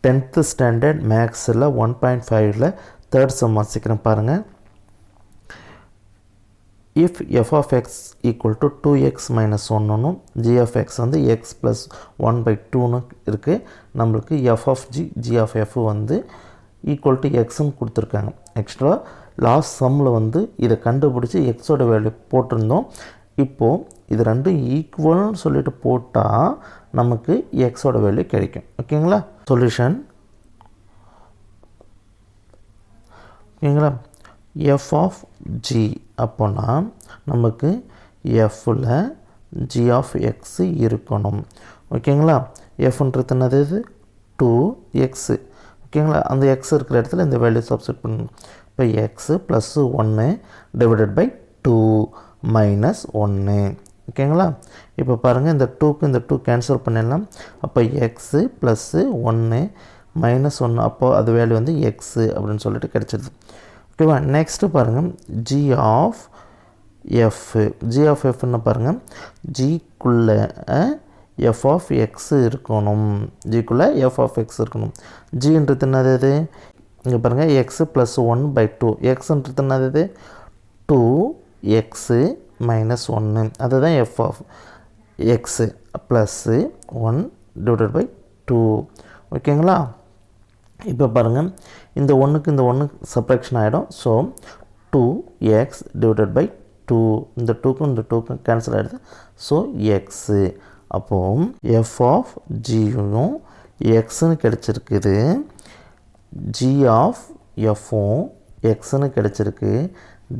10th standard மேக்ஸில் 1.5ல் third sum வாசிக்கிறேன் பாருங்கள். If f of x equal to 2x minus 1னும் ஜி ஆஃப் எக்ஸ் வந்து எக்ஸ் ப்ளஸ் 1/2ன்னு இருக்குது. நம்மளுக்கு f of g of f வந்து ஈக்குவல் டு எக்ஸ்ன்னு கொடுத்துருக்காங்க. எக்ஸ்ட்ரா லாஸ்ட் சம்மில் வந்து இதை கண்டுபிடிச்சி எக்ஸோட வேல்யூ போட்டிருந்தோம். இப்போது இது ரெண்டும் ஈக்குவல்னு சொல்லிட்டு போட்டால் நமக்கு எக்ஸோட வேல்யூ கிடைக்கும். ஓகேங்களா? சொல்யூஷன் ஓகேங்களா? எஃப் ஆஃப் ஜி அப்போனா நமக்கு எஃப்பில் ஜி ஆஃப் எக்ஸு இருக்கணும். ஓகேங்களா? எஃப்ன்றது என்னது? 2x. ஓகேங்களா? அந்த எக்ஸ் இருக்கிற இடத்துல இந்த வேல்யூ சப்ஸ்டிட் பண்ணணும். இப்போ x plus 1 divided by 2 minus 1. ஓகேங்களா? இப்போ பாருங்கள், இந்த 2க்கு இந்த 2 கேன்சல் பண்ணிடலாம். அப்போ எக்ஸு ப்ளஸ்ஸு 1 மைனஸ் 1, அப்போது அது வேல்யூ வந்து எக்ஸு அப்படின்னு சொல்லிட்டு கிடச்சிடுது. ஓகேவா? நெக்ஸ்ட்டு பாருங்கள், ஜி ஆஃப் எஃப்னு பாருங்கள், ஜிக்குள்ளே எஃப் ஆஃப் எக்ஸ் இருக்கணும். ஜிக்குள்ளே எஃப் ஆஃப் எக்ஸ் இருக்கணும். ஜின்றது என்னது? இங்கே பாருங்கள், எக்ஸு ப்ளஸ் 1/2. எக்ஸுன்றது என்னது? 2x minus 1. அதுதான் f of x plus 1 divided by 2. ஓகேங்களா? இப்போ பாருங்கள், இந்த 1க்கு இந்த 1 சப்ராக்ஷன் ஆகிடும். So 2x divided by 2. இந்த 2க்கும் இந்த 2க்கும் கேன்சல் ஆகிடுது. So x. அப்போது எஃப் ஆஃப் ஜியும் எக்ஸுன்னு கிடச்சிருக்குது. ஜி ஆஃப் எஃப்பும் எக்ஸுன்னு கிடச்சிருக்கு.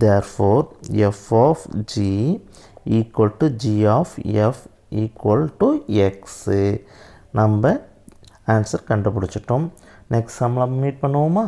Therefore f of g equal to g of f equal to x. நம்ம ஆன்சர் கண்டுபிடிச்சிட்டோம். நெக்ஸ்ட் சம்மில் மீட் பண்ணுவோமா?